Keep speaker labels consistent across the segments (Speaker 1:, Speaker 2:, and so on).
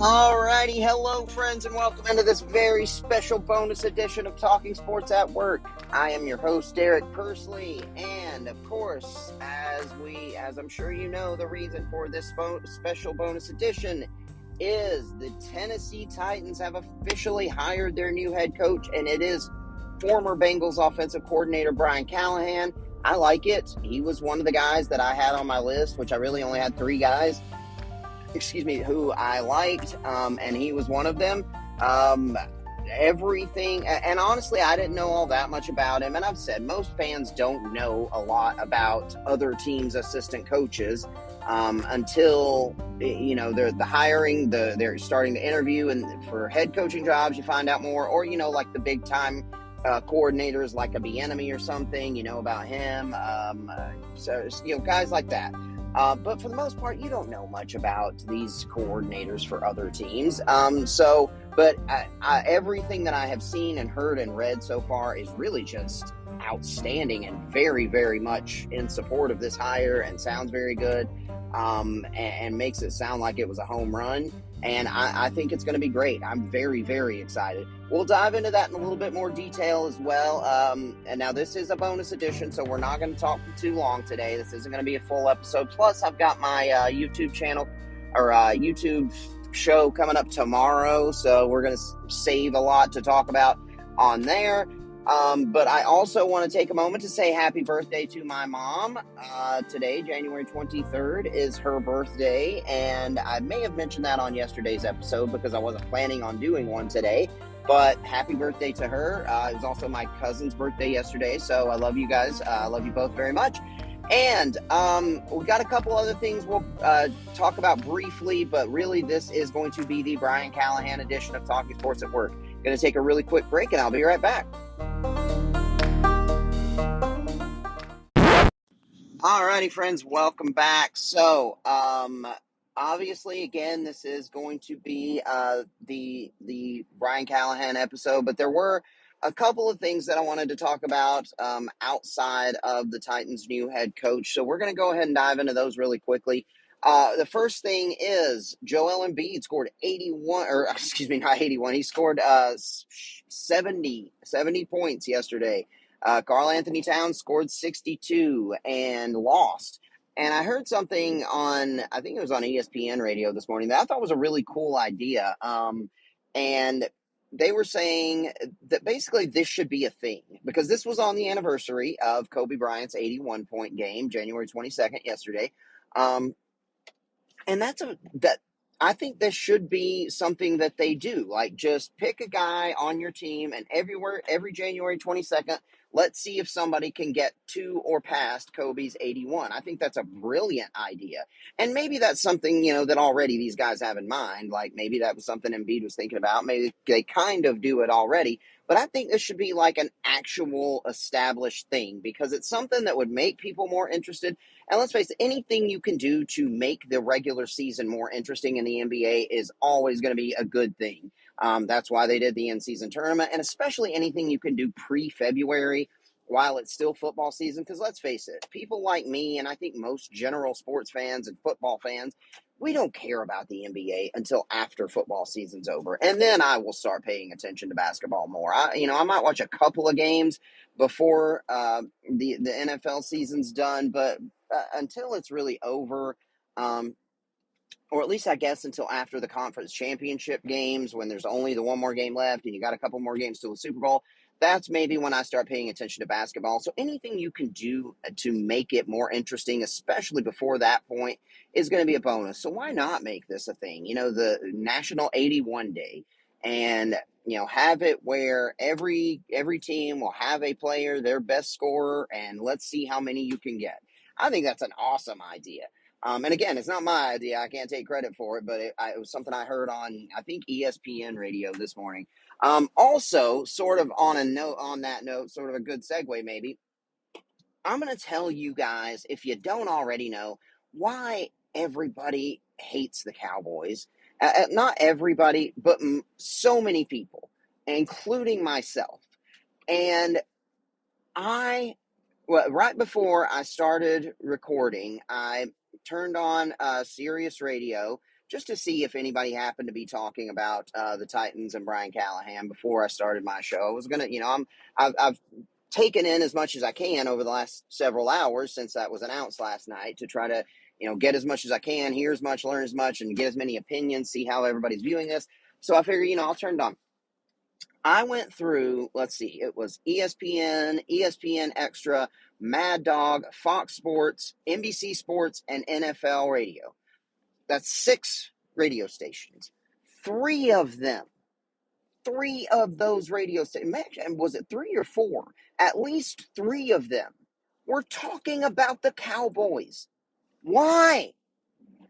Speaker 1: Alrighty, hello friends, and welcome into this very special bonus edition of Talking Sports at Work. I am your host, Derek Persley, and of course, as I'm sure you know, the reason for this special bonus edition is the Tennessee Titans have officially hired their new head coach, and it is former Bengals offensive coordinator Brian Callahan. I like it. He was one of the guys that I had on my list, which I really only had 3 guys who I liked, and he was one of them. Everything, and honestly, I didn't know all that much about him, and I've said most fans don't know a lot about other teams' assistant coaches until, they're the hiring, they're starting to interview, and for head coaching jobs, you find out more, or, like the big-time coordinators like a Bieniemy or something, you know about him, guys like that. But for the most part, you don't know much about these coordinators for other teams. But everything that I have seen and heard and read so far is really just outstanding and very, very much in support of this hire and sounds very good, and makes it sound like it was a home run. And I think it's going to be great. I'm very, very excited. We'll dive into that in a little bit more detail as well. And now this is a bonus edition, so we're not going to talk for too long today. This isn't going to be a full episode. Plus, I've got my YouTube channel or YouTube show coming up tomorrow, so we're going to save a lot to talk about on there. But I also want to take a moment to say happy birthday to my mom. Today, January 23rd, is her birthday, and I may have mentioned that on yesterday's episode because I wasn't planning on doing one today, but happy birthday to her. It was also my cousin's birthday yesterday, so I love you guys. I love you both very much. And we got a couple other things we'll talk about briefly, but really this is going to be the Brian Callahan edition of Talking Sports at Work. Going to take a really quick break, and I'll be right back. Alrighty, friends, welcome back. So, obviously, again, this is going to be the Brian Callahan episode, but there were a couple of things that I wanted to talk about outside of the Titans' new head coach. So we're going to go ahead and dive into those really quickly. The first thing is Joel Embiid scored 81, or excuse me, not 81. He scored 70 points yesterday. Karl Anthony Towns scored 62 and lost. And I heard something on, I think it was on ESPN radio this morning, that I thought was a really cool idea. And they were saying that basically this should be a thing because this was on the anniversary of Kobe Bryant's 81-point game, January 22nd, yesterday. And I think this should be something that they do. Like, just pick a guy on your team, and every January 22nd, let's see if somebody can get to or past Kobe's 81. I think that's a brilliant idea. And maybe that's something, that already these guys have in mind. Like, maybe that was something Embiid was thinking about. Maybe they kind of do it already. But I think this should be like an actual established thing because it's something that would make people more interested. And let's face it, anything you can do to make the regular season more interesting in the NBA is always going to be a good thing. That's why they did the in-season tournament, and especially anything you can do pre-February while it's still football season. Because let's face it, people like me, and I think most general sports fans and football fans, we don't care about the NBA until after football season's over. And then I will start paying attention to basketball more. I might watch a couple of games before the NFL season's done, but until it's really over, or at least I guess until after the conference championship games when there's only the one more game left and you got a couple more games till the Super Bowl, that's maybe when I start paying attention to basketball. So anything you can do to make it more interesting, especially before that point, is going to be a bonus. So why not make this a thing? The National 81 Day, and have it where every team will have a player, their best scorer, and let's see how many you can get. I think that's an awesome idea. And again, it's not my idea. I can't take credit for it, but it was something I heard on, I think, ESPN radio this morning. Also, sort of on that note, sort of a good segue maybe, I'm going to tell you guys, if you don't already know, why everybody hates the Cowboys. Not everybody, but so many people, including myself. And right before I started recording, I turned on Sirius Radio just to see if anybody happened to be talking about the Titans and Brian Callahan before I started my show. I was gonna, I've taken in as much as I can over the last several hours since that was announced last night to try to, get as much as I can, hear as much, learn as much, and get as many opinions, see how everybody's viewing this. So I figured, I'll turn it on. I went through, let's see, it was ESPN, ESPN Extra, Mad Dog, Fox Sports, NBC Sports, and NFL Radio. That's 6 radio stations. Three of those radio stations, was it 3 or 4? At least 3 of them were talking about the Cowboys. Why?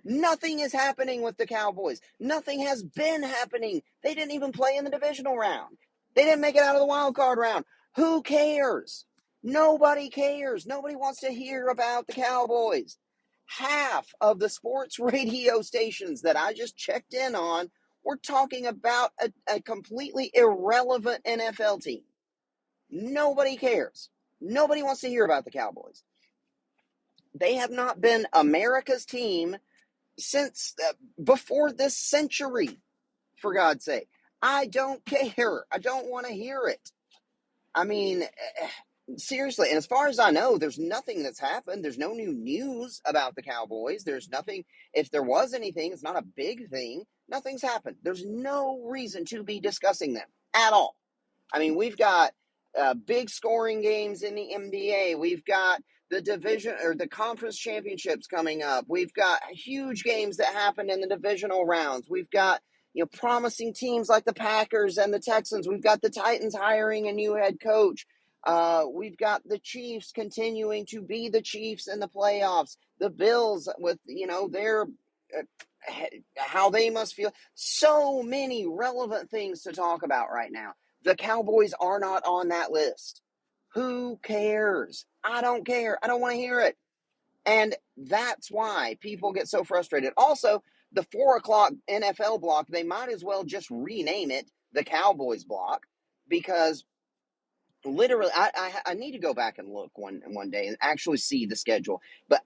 Speaker 1: Nothing is happening with the Cowboys. Nothing has been happening. They didn't even play in the divisional round. They didn't make it out of the wild card round. Who cares? Nobody cares. Nobody wants to hear about the Cowboys. Half of the sports radio stations that I just checked in on were talking about a completely irrelevant NFL team. Nobody cares. Nobody wants to hear about the Cowboys. They have not been America's team since before this century, for God's sake. I don't care. I don't want to hear it. I mean, seriously, and as far as I know, there's nothing that's happened. There's no new news about the Cowboys. There's nothing. If there was anything, it's not a big thing. Nothing's happened. There's no reason to be discussing them at all. I mean, we've got big scoring games in the NBA. We've got the division or the conference championships coming up. We've got huge games that happen in the divisional rounds. We've got, promising teams like the Packers and the Texans. We've got the Titans hiring a new head coach. We've got the Chiefs continuing to be the Chiefs in the playoffs. The Bills with, their how they must feel. So many relevant things to talk about right now. The Cowboys are not on that list. Who cares? I don't care. I don't want to hear it. And that's why people get so frustrated. Also, the 4 o'clock NFL block, they might as well just rename it the Cowboys block, because literally, I need to go back and look one day and actually see the schedule. But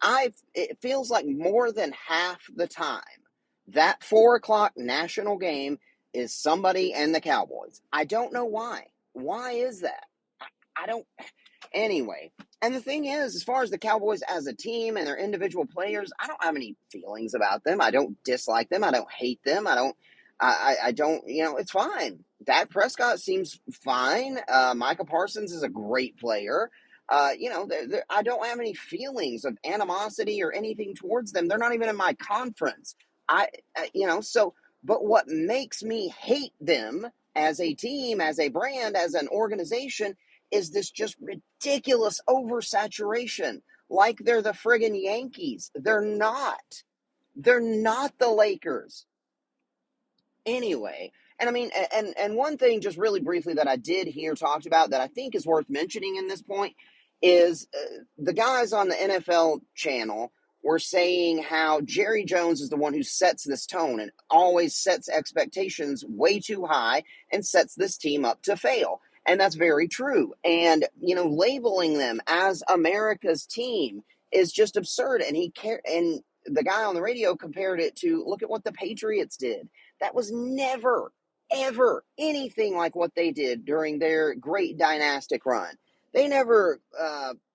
Speaker 1: it feels like more than half the time that 4 o'clock national game is somebody and the Cowboys. I don't know why. Why is that? I don't. Anyway, and the thing is, as far as the Cowboys as a team and their individual players, I don't have any feelings about them. I don't dislike them. I don't hate them. I don't, it's fine. Dak Prescott seems fine. Micah Parsons is a great player. I don't have any feelings of animosity or anything towards them. They're not even in my conference. But what makes me hate them as a team, as a brand, as an organization is this just ridiculous oversaturation. Like they're the friggin' Yankees. They're not. They're not the Lakers. Anyway, and I mean, and one thing just really briefly that I did hear talked about that I think is worth mentioning in this point is the guys on the NFL channel were saying how Jerry Jones is the one who sets this tone and always sets expectations way too high and sets this team up to fail. And that's very true. And, labeling them as America's team is just absurd. And and the guy on the radio compared it to, look at what the Patriots did. That was never, ever anything like what they did during their great dynastic run. They never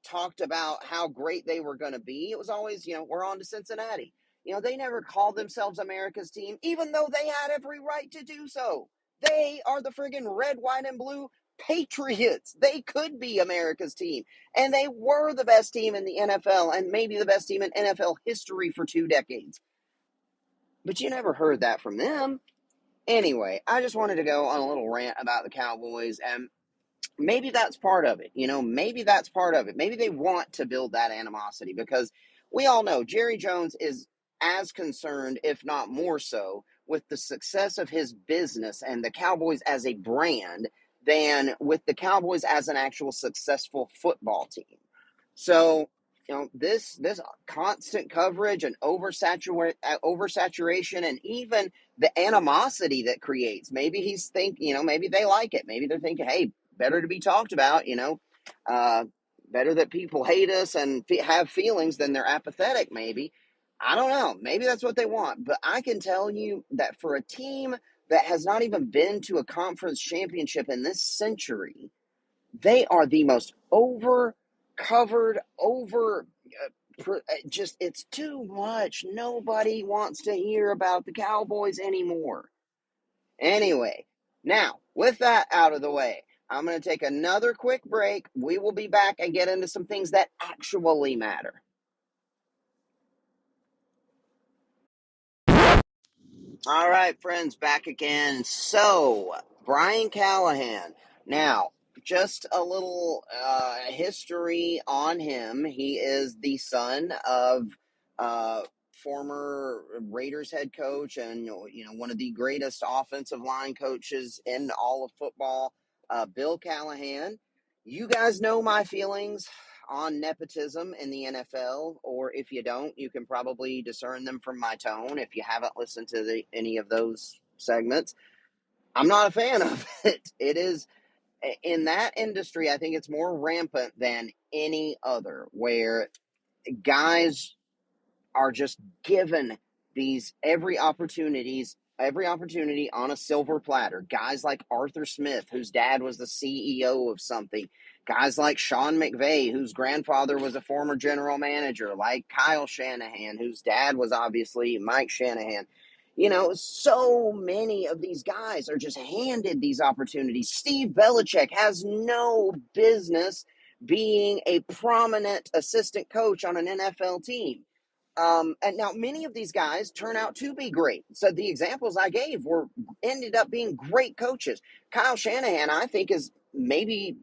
Speaker 1: talked about how great they were going to be. It was always, we're on to Cincinnati. They never called themselves America's team, even though they had every right to do so. They are the friggin' red, white, and blue Patriots. They could be America's team. And they were the best team in the NFL and maybe the best team in NFL history for 2 decades. But you never heard that from them. Anyway, I just wanted to go on a little rant about the Cowboys, and maybe that's part of it. Maybe that's part of it. Maybe they want to build that animosity because we all know Jerry Jones is as concerned, if not more so, with the success of his business and the Cowboys as a brand than with the Cowboys as an actual successful football team. So, this constant coverage and oversaturation and even the animosity that creates. Maybe maybe they like it. Maybe they're thinking, hey, better to be talked about, better that people hate us and have feelings than they're apathetic, maybe. I don't know. Maybe that's what they want. But I can tell you that for a team that has not even been to a conference championship in this century, they are the most over covered, over just it's too much. Nobody wants to hear about the Cowboys anymore. Anyway, now with that out of the way, I'm going to take another quick break. We will be back and get into some things that actually matter. All right, friends, back again. So, Brian Callahan. Now, just a little history on him. He is the son of uh, former Raiders head coach and one of the greatest offensive line coaches in all of football, Bill Callahan. You guys know my feelings on nepotism in the NFL, or if you don't, you can probably discern them from my tone if you haven't listened to any of those segments. I'm not a fan of it. It is in that industry, I think it's more rampant than any other, where guys are just given these every opportunity on a silver platter. Guys like Arthur Smith, whose dad was the CEO of something. Guys like Sean McVay, whose grandfather was a former general manager, like Kyle Shanahan, whose dad was obviously Mike Shanahan. So many of these guys are just handed these opportunities. Steve Belichick has no business being a prominent assistant coach on an NFL team. And now many of these guys turn out to be great. So the examples I gave ended up being great coaches. Kyle Shanahan, I think, is maybe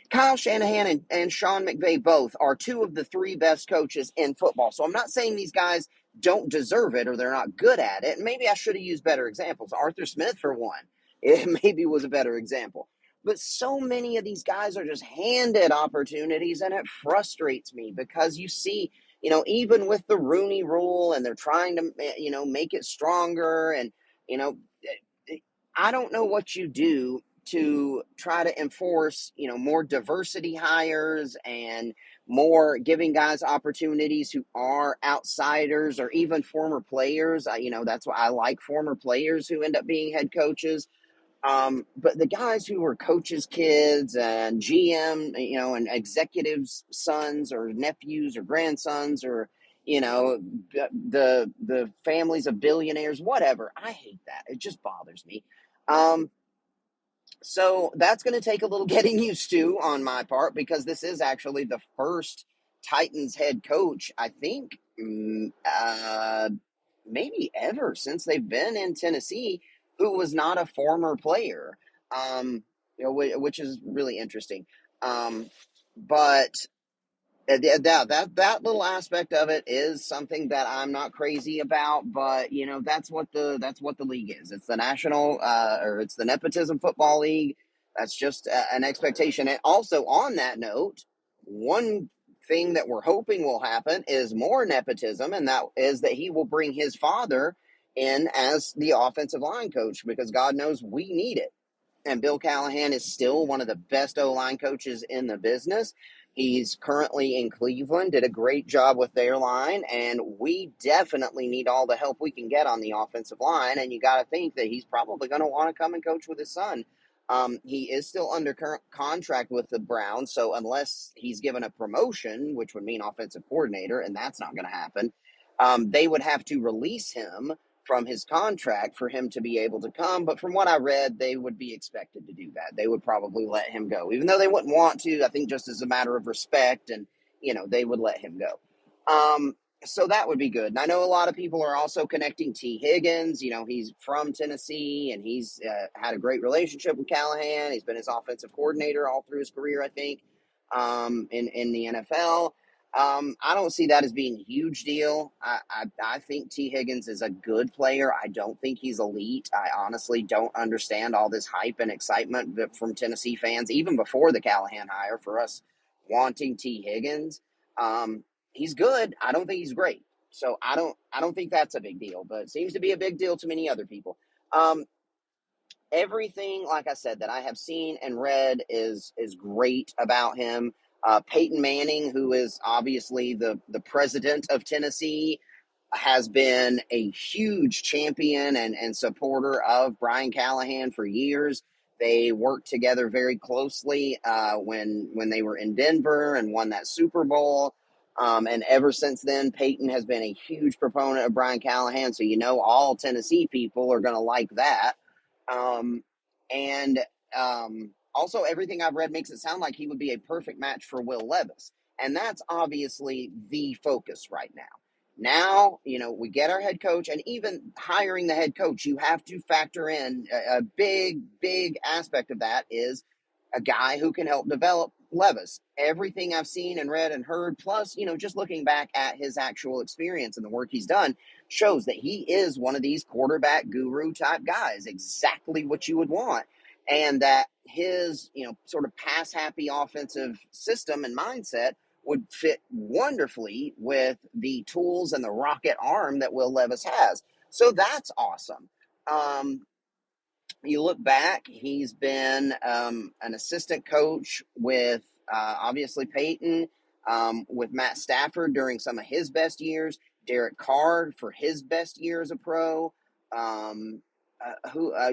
Speaker 1: Kyle Shanahan and Sean McVay both are two of the three best coaches in football. So I'm not saying these guys don't deserve it or they're not good at it. Maybe I should have used better examples. Arthur Smith, for one, it maybe was a better example. But so many of these guys are just handed opportunities, and it frustrates me because you see, even with the Rooney Rule, and they're trying to, make it stronger, and you know, I don't know what you do to try to enforce, more diversity hires and more giving guys opportunities who are outsiders or even former players. That's why I like former players who end up being head coaches. But the guys who were coaches' kids and GM, and executives' sons or nephews or grandsons, or the families of billionaires, whatever. I hate that. It just bothers me. Um, so that's going to take a little getting used to on my part, because this is actually the first Titans head coach, I think, maybe ever since they've been in Tennessee, who was not a former player, which is really interesting. But that little aspect of it is something that I'm not crazy about, but that's what the league is. It's the national or it's the nepotism football league. That's just an expectation. And also on that note, one thing that we're hoping will happen is more nepotism, and that is that he will bring his father in as the offensive line coach, because God knows we need it. And Bill Callahan is still one of the best O-line coaches in the business. He's currently in Cleveland, did a great job with their line, and we definitely need all the help we can get on the offensive line. And you got to think that he's probably going to want to come and coach with his son. He is still under current contract with the Browns, so unless he's given a promotion, which would mean offensive coordinator, and that's not going to happen, they would have to release him from his contract for him to be able to come. But from what I read, they would be expected to do that. They would probably let him go, even though they wouldn't want to. I think just as a matter of respect, and they would let him go. So that would be good. And I know a lot of people are also connecting T. Higgins. He's from Tennessee, and he's had a great relationship with Callahan. He's been his offensive coordinator all through his career, I think, in the NFL. I don't see that as being a huge deal. I think T. Higgins is a good player. I don't think he's elite. I honestly don't understand all this hype and excitement from Tennessee fans, even before the Callahan hire, for us wanting T. Higgins. He's good. I don't think he's great. So I don't think that's a big deal, but it seems to be a big deal to many other people. Everything, like I said, that I have seen and read is great about him. Peyton Manning, who is obviously the president of Tennessee, has been a huge champion and supporter of Brian Callahan for years. They worked together very closely when they were in Denver and won that Super Bowl. And ever since then, Peyton has been a huge proponent of Brian Callahan. So, all Tennessee people are going to like that. And also, everything I've read makes it sound like he would be a perfect match for Will Levis. And that's obviously the focus right now. Now, we get our head coach, and even hiring the head coach, you have to factor in a big, big aspect of that is a guy who can help develop Levis. Everything I've seen and read and heard, plus, just looking back at his actual experience and the work he's done, shows that he is one of these quarterback guru type guys, exactly what you would want. And that his, sort of pass happy offensive system and mindset would fit wonderfully with the tools and the rocket arm that Will Levis has. So that's awesome. You look back, he's been an assistant coach with obviously Peyton, with Matt Stafford during some of his best years, Derek Carr for his best year as a pro.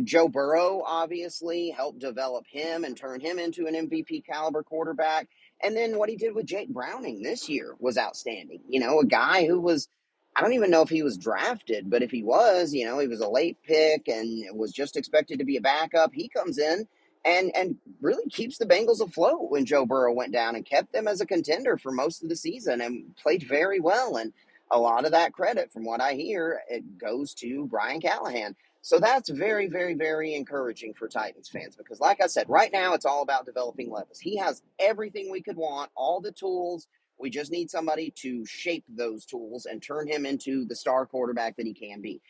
Speaker 1: Joe Burrow obviously helped develop him and turn him into an MVP caliber quarterback. And then what he did with Jake Browning this year was outstanding. A guy who was, I don't even know if he was drafted, but if he was, he was a late pick and was just expected to be a backup. He comes in and really keeps the Bengals afloat when Joe Burrow went down and kept them as a contender for most of the season and played very well. And a lot of that credit, from what I hear, it goes to Brian Callahan. So that's very, very, very encouraging for Titans fans because, like I said, right now it's all about developing Levis. He has everything we could want, all the tools. We just need somebody to shape those tools and turn him into the star quarterback that he can be.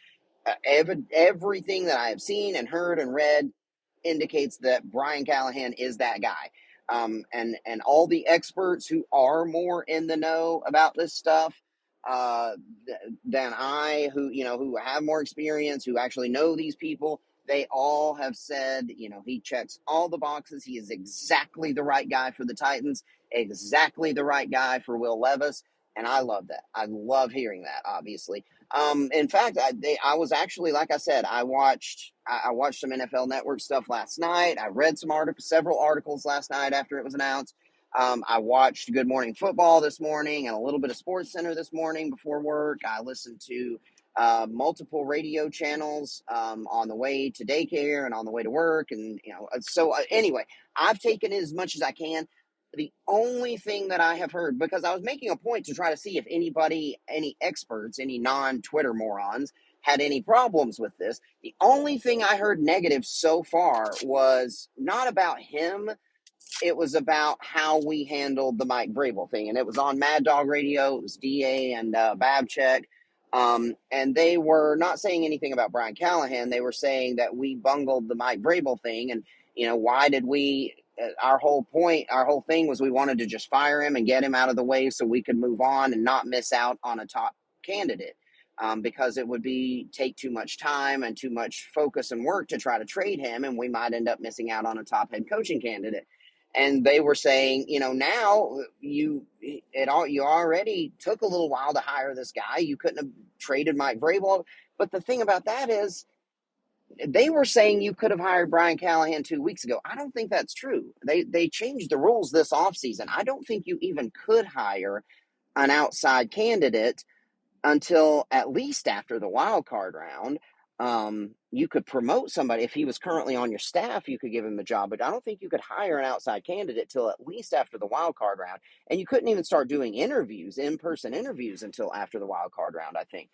Speaker 1: Everything that I have seen and heard and read indicates that Brian Callahan is that guy. And all the experts who are more in the know about this stuff uh, than I, who have more experience, who actually know these people, they all have said, he checks all the boxes. He is exactly the right guy for the Titans, exactly the right guy for Will Levis. And I love that. I love hearing that, obviously. In fact, I was actually, like I said, I watched some NFL Network stuff last night. I read several articles last night after it was announced. I watched Good Morning Football this morning and a little bit of Sports Center this morning before work. I listened to multiple radio channels on the way to daycare and on the way to work, and anyway, I've taken as much as I can. The only thing that I have heard, because I was making a point to try to see if anybody, any experts, any non-Twitter morons, had any problems with this. The only thing I heard negative so far was not about him. It was about how we handled the Mike Vrabel thing. And it was on Mad Dog Radio. It was DA and Babchek. And they were not saying anything about Brian Callahan. They were saying that we bungled the Mike Vrabel thing. And, why did we? Our whole thing was we wanted to just fire him and get him out of the way so we could move on and not miss out on a top candidate. Because it would take too much time and too much focus and work to try to trade him, and we might end up missing out on a top head coaching candidate. And they were saying, now you already took a little while to hire this guy. You couldn't have traded Mike Vrabel. But the thing about that is, they were saying you could have hired Brian Callahan 2 weeks ago. I don't think that's true. They changed the rules this offseason. I don't think you even could hire an outside candidate until at least after the wild card round. You could promote somebody. If he was currently on your staff, you could give him the job, but I don't think you could hire an outside candidate till at least after the wild card round. And you couldn't even start doing in-person interviews until after the wild card round, I think.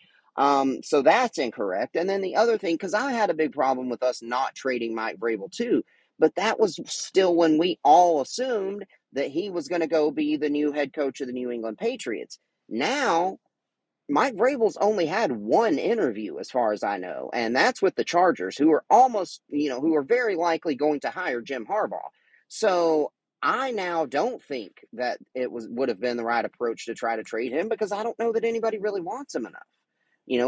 Speaker 1: So that's incorrect. And then the other thing, because I had a big problem with us not trading Mike Vrabel too, but that was still when we all assumed that he was going to go be the new head coach of the New England Patriots. Now, Mike Vrabel's only had one interview, as far as I know, and that's with the Chargers, who are who are very likely going to hire Jim Harbaugh. So I now don't think that would have been the right approach to try to trade him, because I don't know that anybody really wants him enough.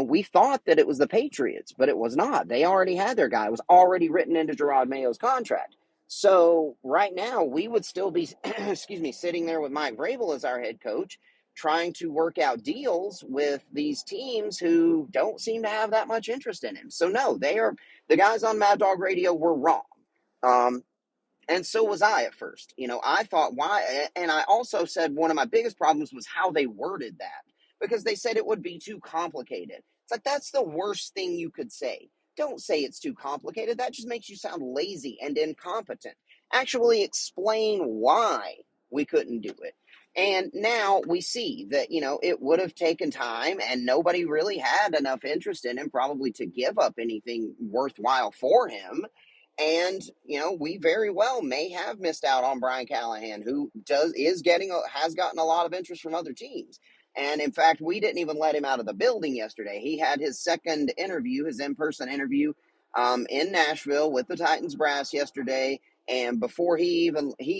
Speaker 1: We thought that it was the Patriots, but it was not. They already had their guy. It was already written into Gerard Mayo's contract. So right now we would still be, excuse me, sitting there with Mike Vrabel as our head coach. trying to work out deals with these teams who don't seem to have that much interest in him. So no, the guys on Mad Dog Radio were wrong. Um, and so was I at first. I thought, why? And I also said one of my biggest problems was how they worded that, because they said it would be too complicated. It's like, that's the worst thing you could say. Don't say it's too complicated. That just makes you sound lazy and incompetent. Actually explain why we couldn't do it. And now we see that, it would have taken time, and nobody really had enough interest in him probably to give up anything worthwhile for him. And we very well may have missed out on Brian Callahan, who has gotten a lot of interest from other teams. And in fact, we didn't even let him out of the building yesterday. He had his second interview, his in-person interview, in Nashville with the Titans brass yesterday. And before he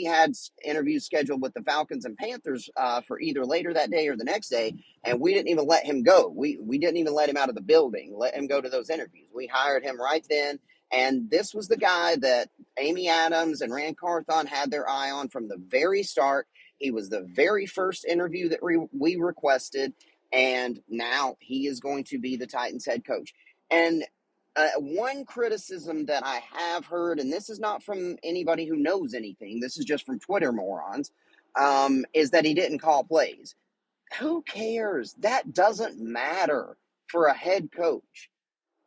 Speaker 1: had interviews scheduled with the Falcons and Panthers for either later that day or the next day, and we didn't even let him go. We didn't even let him out of the building, let him go to those interviews. We hired him right then. And this was the guy that Amy Adams and Rand Carthon had their eye on from the very start. He was the very first interview that we requested, and now he is going to be the Titans head coach. And one criticism that I have heard, and this is not from anybody who knows anything, this is just from Twitter morons, is that he didn't call plays. Who cares? That doesn't matter for a head coach.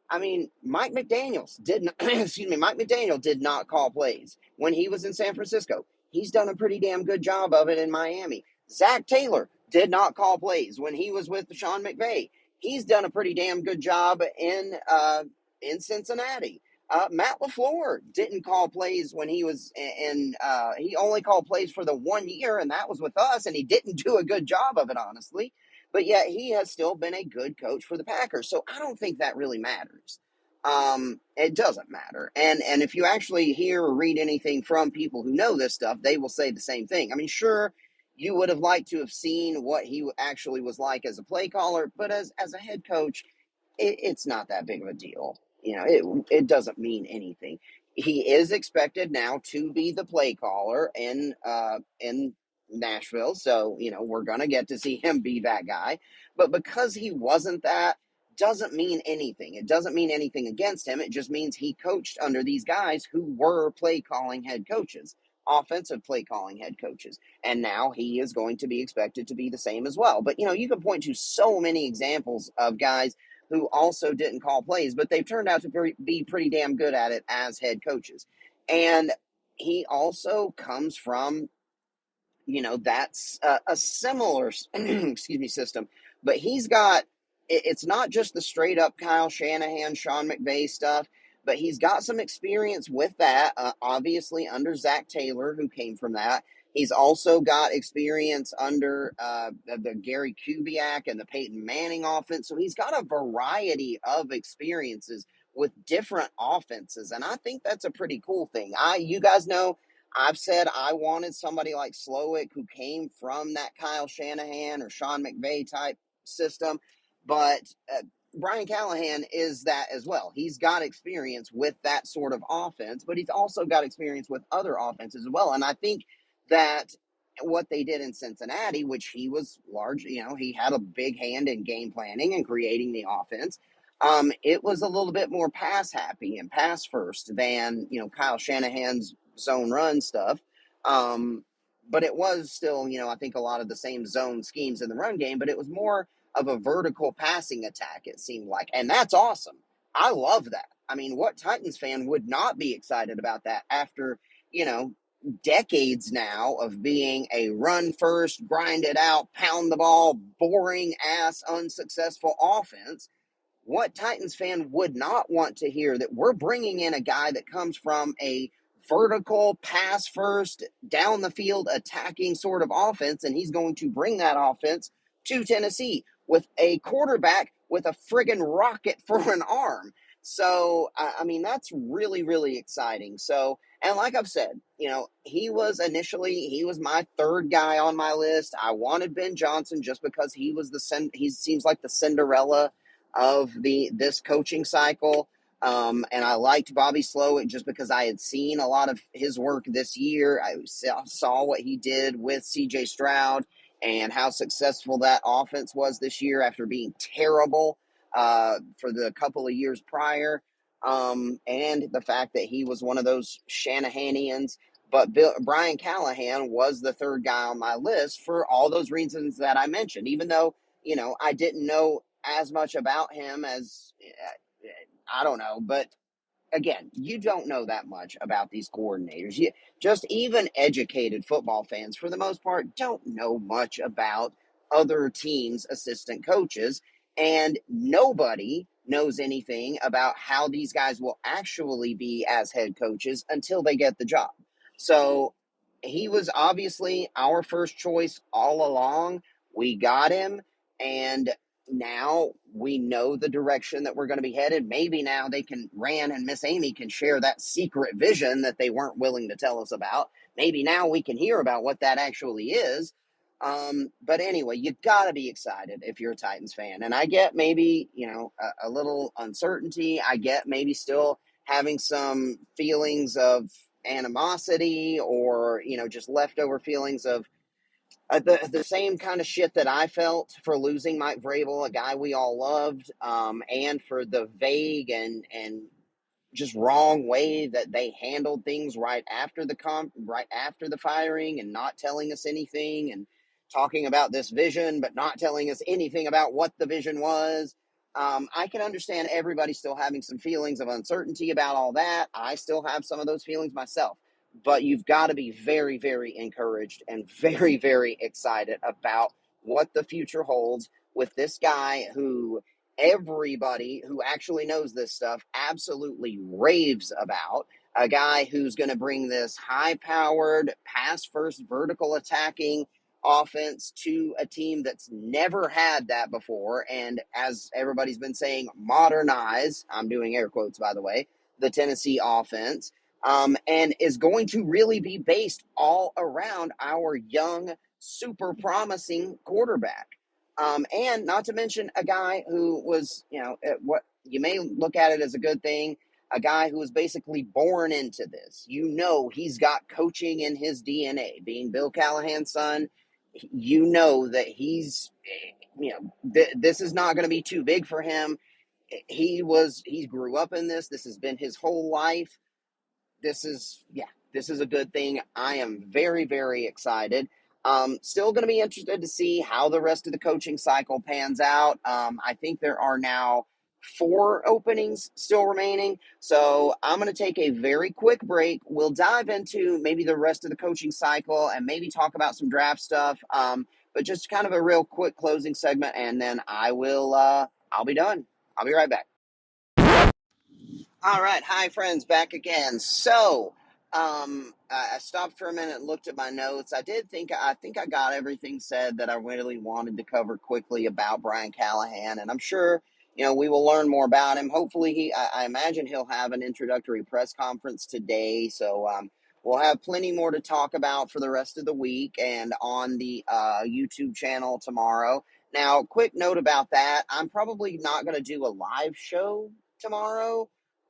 Speaker 1: I mean, Mike McDaniels didn't, Mike McDaniel did not call plays when he was in San Francisco. He's done a pretty damn good job of it in Miami. Zach Taylor did not call plays when he was with Sean McVay. He's done a pretty damn good job in Cincinnati. Matt LaFleur didn't call plays when he was he only called plays for the 1 year, and that was with us, and he didn't do a good job of it, honestly. But yet he has still been a good coach for the Packers. So I don't think that really matters. It doesn't matter. And if you actually hear or read anything from people who know this stuff, they will say the same thing. I mean, sure, you would have liked to have seen what he actually was like as a play caller, but as a head coach, it's not that big of a deal. It doesn't mean anything. He is expected now to be the play caller in Nashville, so we're gonna get to see him be that guy. But because he wasn't that, doesn't mean anything. It doesn't mean anything against him. It just means he coached under these guys who were play calling head coaches, offensive play calling head coaches, and now he is going to be expected to be the same as well. But you can point to so many examples of guys who also didn't call plays, but they've turned out to be pretty damn good at it as head coaches. And he also comes from, that's a similar, excuse me, system. But it's not just the straight up Kyle Shanahan, Sean McVay stuff, but he's got some experience with that, obviously under Zach Taylor, who came from that. He's also got experience under the Gary Kubiak and the Peyton Manning offense. So he's got a variety of experiences with different offenses. And I think that's a pretty cool thing. You guys know, I've said I wanted somebody like Slowick who came from that Kyle Shanahan or Sean McVay type system. But Brian Callahan is that as well. He's got experience with that sort of offense, but he's also got experience with other offenses as well. And I think that what they did in Cincinnati, which he was large, he had a big hand in game planning and creating the offense. It was a little bit more pass happy and pass first than, Kyle Shanahan's zone run stuff. But it was still, I think a lot of the same zone schemes in the run game, but it was more of a vertical passing attack, it seemed like. And that's awesome. I love that. I mean, what Titans fan would not be excited about that after, decades now of being a run first, grind it out, pound the ball, boring ass, unsuccessful offense? What Titans fan would not want to hear that we're bringing in a guy that comes from a vertical, pass first, down the field, attacking sort of offense, and he's going to bring that offense to Tennessee with a quarterback with a friggin' rocket for an arm. So, I mean, that's really, really exciting. So, and like I've said, he was my third guy on my list. I wanted Ben Johnson just because he seems like the Cinderella of this coaching cycle. And I liked Bobby Slowick just because I had seen a lot of his work this year. I saw what he did with CJ Stroud and how successful that offense was this year after being terrible for the couple of years prior. And the fact that he was one of those Shanahanians. But Brian Callahan was the third guy on my list for all those reasons that I mentioned, even though, I didn't know as much about him as, I don't know, but again, you don't know that much about these coordinators. Just even educated football fans, for the most part, don't know much about other teams' assistant coaches. And nobody knows anything about how these guys will actually be as head coaches until they get the job. So he was obviously our first choice all along. We got him. And now we know the direction that we're going to be headed. Maybe now Rand and Miss Amy can share that secret vision that they weren't willing to tell us about. Maybe now we can hear about what that actually is. But anyway, you got to be excited if you're a Titans fan. And I get maybe, a little uncertainty. I get maybe still having some feelings of animosity or, just leftover feelings of, the same kind of shit that I felt for losing Mike Vrabel, a guy we all loved, and for the vague and just wrong way that they handled things right after the firing, and not telling us anything, and talking about this vision but not telling us anything about what the vision was. I can understand everybody still having some feelings of uncertainty about all that. I still have some of those feelings myself, but you've got to be very, very encouraged and very, very excited about what the future holds with this guy who everybody who actually knows this stuff absolutely raves about. A guy who's going to bring this high-powered, pass-first, vertical attacking offense to a team that's never had that before. And as everybody's been saying, modernize, I'm doing air quotes, by the way, the Tennessee offense, and is going to really be based all around our young, super promising quarterback. And not to mention a guy who was, what you may look at it as a good thing, a guy who was basically born into this. He's got coaching in his DNA. Being Bill Callahan's son, that he's, this is not going to be too big for him. He grew up in this. This has been his whole life. This is a good thing. I am very, very excited. Still going to be interested to see how the rest of the coaching cycle pans out. I think there are now 4 openings still remaining. So I'm going to take a very quick break. We'll dive into maybe the rest of the coaching cycle and maybe talk about some draft stuff. But just kind of a real quick closing segment, and then I'll be done. I'll be right back. All right. Hi, friends. Back again. So, I stopped for a minute and looked at my notes. I think I got everything said that I really wanted to cover quickly about Brian Callahan, and I'm sure, we will learn more about him. Hopefully I imagine he'll have an introductory press conference today. So, we'll have plenty more to talk about for the rest of the week and on the, YouTube channel tomorrow. Now, quick note about that. I'm probably not going to do a live show tomorrow,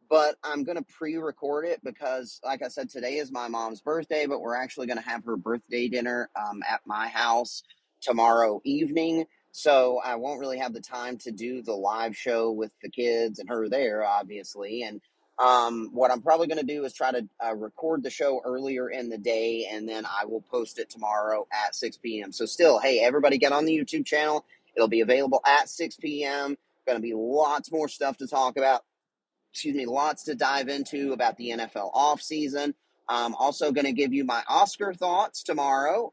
Speaker 1: but I'm going to pre-record it because, like I said, today is my mom's birthday, but we're actually going to have her birthday dinner at my house tomorrow evening. So I won't really have the time to do the live show with the kids and her there, obviously. And what I'm probably going to do is try to record the show earlier in the day, and then I will post it tomorrow at 6 p.m. So still, hey, everybody get on the YouTube channel. It'll be available at 6 p.m. Going to be lots more stuff to talk about. Lots to dive into about the NFL offseason. I'm also going to give you my Oscar thoughts tomorrow,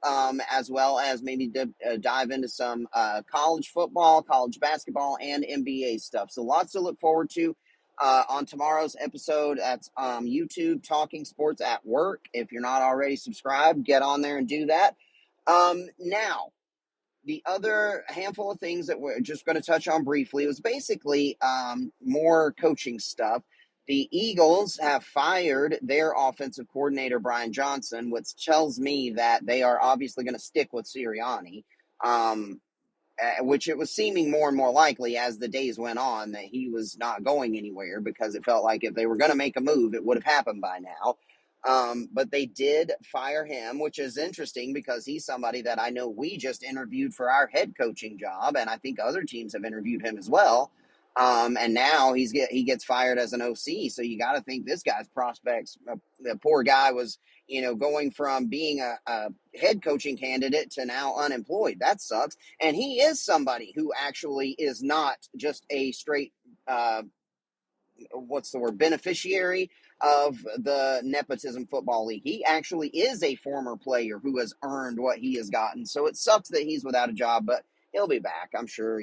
Speaker 1: as well as maybe dive into some college football, college basketball, and NBA stuff. So lots to look forward to on tomorrow's episode. That's YouTube Talking Sports at Work. If you're not already subscribed, get on there and do that. Now, the other handful of things that we're just going to touch on briefly was basically more coaching stuff. The Eagles have fired their offensive coordinator, Brian Johnson, which tells me that they are obviously going to stick with Sirianni, which it was seeming more and more likely as the days went on that he was not going anywhere, because it felt like if they were going to make a move, it would have happened by now. But they did fire him, which is interesting because he's somebody that I know we just interviewed for our head coaching job, and I think other teams have interviewed him as well. And now he gets fired as an OC. So you got to think this guy's prospects. The poor guy was, going from being a head coaching candidate to now unemployed. That sucks. And he is somebody who actually is not just a straight uh, what's the word, beneficiary of the nepotism football league. He actually is a former player who has earned what he has gotten. So it sucks that he's without a job, but he'll be back, I'm sure,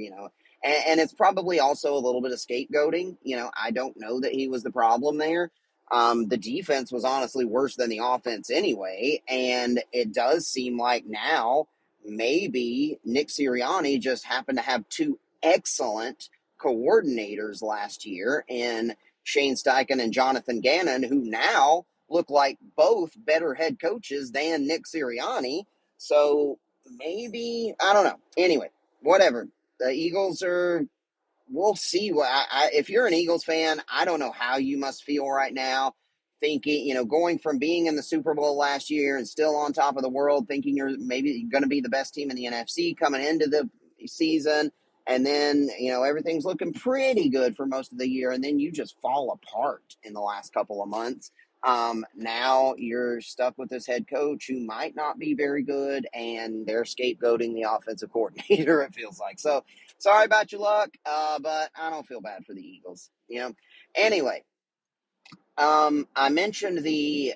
Speaker 1: and it's probably also a little bit of scapegoating. I don't know that he was the problem there. The defense was honestly worse than the offense anyway, and it does seem like now maybe Nick Sirianni just happened to have two excellent coordinators last year in Shane Steichen and Jonathan Gannon, who now look like both better head coaches than Nick Sirianni. So maybe, I don't know. Anyway, whatever. The Eagles are, we'll see. If you're an Eagles fan, I don't know how you must feel right now, thinking, going from being in the Super Bowl last year and still on top of the world, thinking you're maybe going to be the best team in the NFC coming into the season. And then, everything's looking pretty good for most of the year. And then you just fall apart in the last couple of months. Now you're stuck with this head coach who might not be very good, and they're scapegoating the offensive coordinator, it feels like. So, sorry about your luck, but I don't feel bad for the Eagles. Anyway, I mentioned the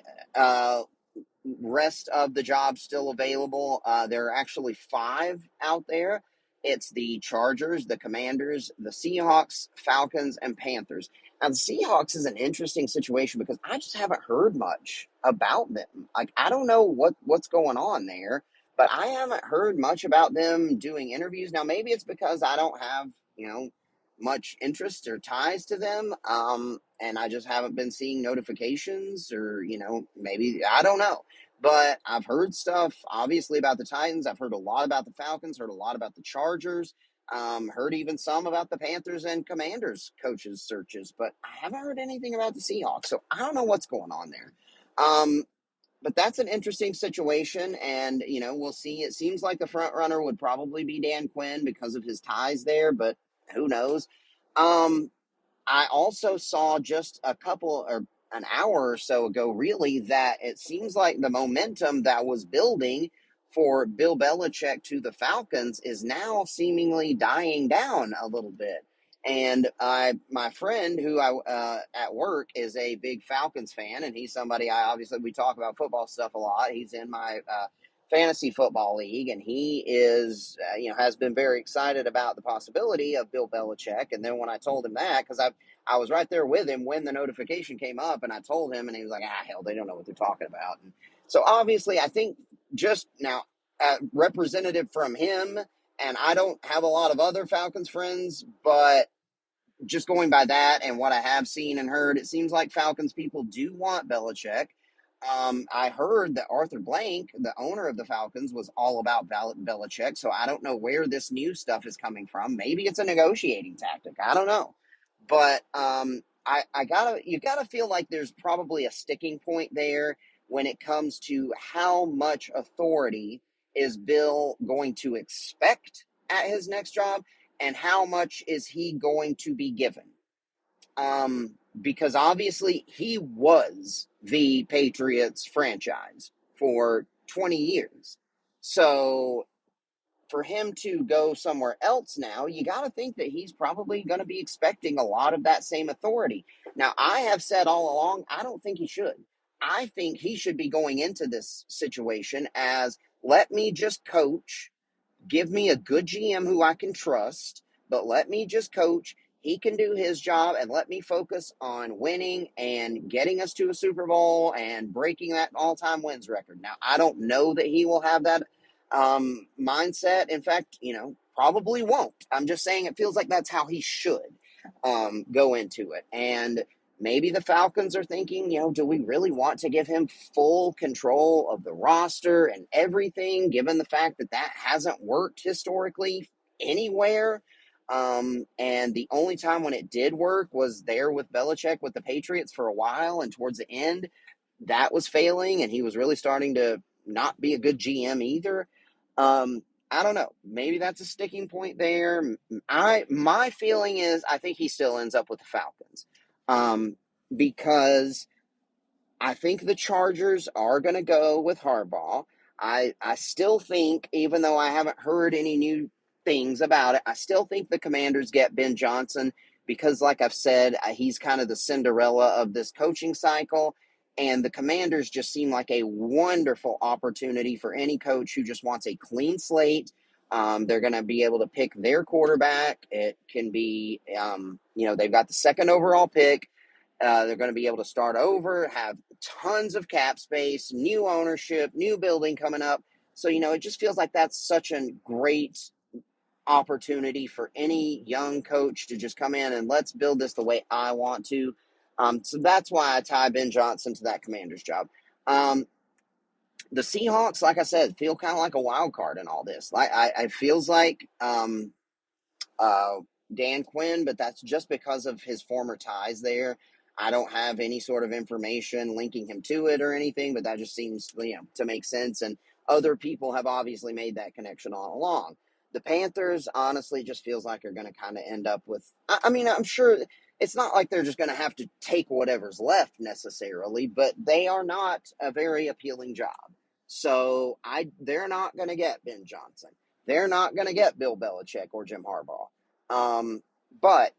Speaker 1: rest of the jobs still available. There are actually 5 out there. It's the Chargers, the Commanders, the Seahawks, Falcons, and Panthers. Now, the Seahawks is an interesting situation because I just haven't heard much about them. Like, I don't know what's going on there, but I haven't heard much about them doing interviews. Now, maybe it's because I don't have, much interest or ties to them, and I just haven't been seeing notifications, or, maybe, I don't know. But I've heard stuff, obviously, about the Titans. I've heard a lot about the Falcons, heard a lot about the Chargers, heard even some about the Panthers and Commanders coaches searches, but I haven't heard anything about the Seahawks. So I don't know what's going on there. But that's an interesting situation, and, we'll see. It seems like the front runner would probably be Dan Quinn because of his ties there, but who knows? Um, I also saw just a couple or an hour or so ago, really, that it seems like the momentum that was building for Bill Belichick to the Falcons is now seemingly dying down a little bit. And my friend who at work is a big Falcons fan, and he's somebody we talk about football stuff a lot. He's in my fantasy football league, and he is, has been very excited about the possibility of Bill Belichick. And then when I told him that, because I was right there with him when the notification came up, and I told him, and he was like, hell, they don't know what they're talking about. And so obviously, I think just now, representative from him, and I don't have a lot of other Falcons friends, but just going by that and what I have seen and heard, it seems like Falcons people do want Belichick. I heard that Arthur Blank, the owner of the Falcons, was all about Belichick. So I don't know where this new stuff is coming from. Maybe it's a negotiating tactic. I don't know. But you gotta feel like there's probably a sticking point there when it comes to how much authority is Bill going to expect at his next job, and how much is he going to be given? Because obviously he was the Patriots franchise for 20 years. So for him to go somewhere else now, you got to think that he's probably going to be expecting a lot of that same authority. Now, I have said all along, I don't think he should. I think he should be going into this situation as, let me just coach. Give me a good GM who I can trust, but let me just coach. He can do his job, and let me focus on winning and getting us to a Super Bowl and breaking that all-time wins record. Now, I don't know that he will have that mindset. In fact, probably won't. I'm just saying it feels like that's how he should go into it. And maybe the Falcons are thinking, do we really want to give him full control of the roster and everything, given the fact that that hasn't worked historically anywhere? And the only time when it did work was there with Belichick with the Patriots for a while, and towards the end, that was failing, and he was really starting to not be a good GM either. I don't know. Maybe that's a sticking point there. My feeling is I think he still ends up with the Falcons, because I think the Chargers are going to go with Harbaugh. I still think, even though I haven't heard any new things about it, I still think the Commanders get Ben Johnson because, like I've said, he's kind of the Cinderella of this coaching cycle. And the Commanders just seem like a wonderful opportunity for any coach who just wants a clean slate. They're going to be able to pick their quarterback. It can be, they've got the second overall pick. They're going to be able to start over, have tons of cap space, new ownership, new building coming up. So, it just feels like that's such a great opportunity for any young coach to just come in and let's build this the way I want to. So that's why I tie Ben Johnson to that Commander's job. The Seahawks, like I said, feel kind of like a wild card in all this. It feels like uh, Dan Quinn, but that's just because of his former ties there. I don't have any sort of information linking him to it or anything, but that just seems, to make sense. And other people have obviously made that connection all along. The Panthers, honestly, just feels like they're going to kind of end up with. I mean, I'm sure it's not like they're just going to have to take whatever's left necessarily, but they are not a very appealing job. So they're not going to get Ben Johnson. They're not going to get Bill Belichick or Jim Harbaugh. But,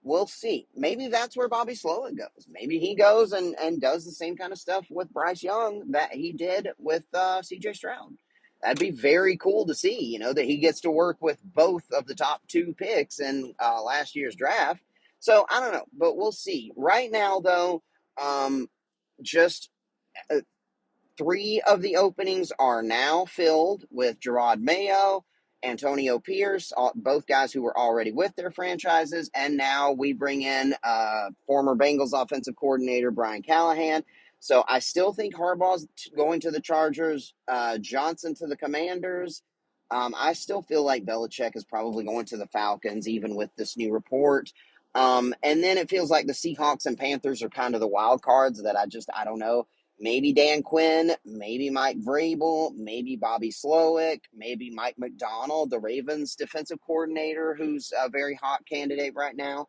Speaker 1: we'll see. Maybe that's where Bobby Slowick goes. Maybe he goes and does the same kind of stuff with Bryce Young that he did with CJ Stroud. That'd be very cool to see, that he gets to work with both of the top two picks in last year's draft. So, I don't know, but we'll see. Right now, though, just uh, 3 of the openings are now filled with Gerard Mayo, Antonio Pierce, both guys who were already with their franchises. And now we bring in former Bengals offensive coordinator Brian Callahan. So I still think Harbaugh's going to the Chargers, Johnson to the Commanders. I still feel like Belichick is probably going to the Falcons, even with this new report. And then it feels like the Seahawks and Panthers are kind of the wild cards that I don't know. Maybe Dan Quinn, maybe Mike Vrabel, maybe Bobby Slowick, maybe Mike McDonald, the Ravens defensive coordinator, who's a very hot candidate right now.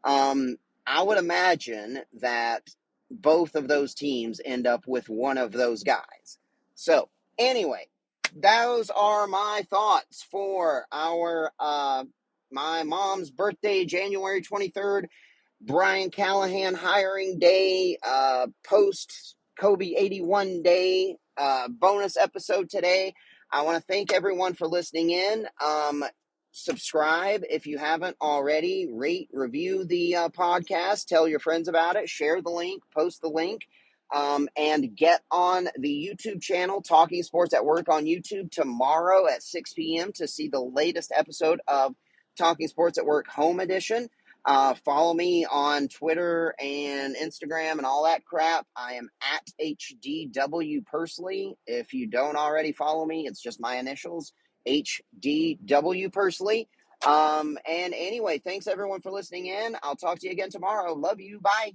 Speaker 1: I would imagine that both of those teams end up with one of those guys. So, anyway, those are my thoughts for our my mom's birthday, January 23rd. Brian Callahan hiring day, post Kobe 81 day, bonus episode today. I want to thank everyone for listening in. Subscribe if you haven't already. Rate, review the podcast. Tell your friends about it. Share the link. Post the link. And get on the YouTube channel, Talking Sports at Work on YouTube tomorrow at 6 p.m. to see the latest episode of Talking Sports at Work Home Edition. Follow me on Twitter and Instagram and all that crap. I am at HDW Persley. If you don't already follow me, it's just my initials, HDW Persley. And anyway, thanks everyone for listening in. I'll talk to you again tomorrow. Love you. Bye.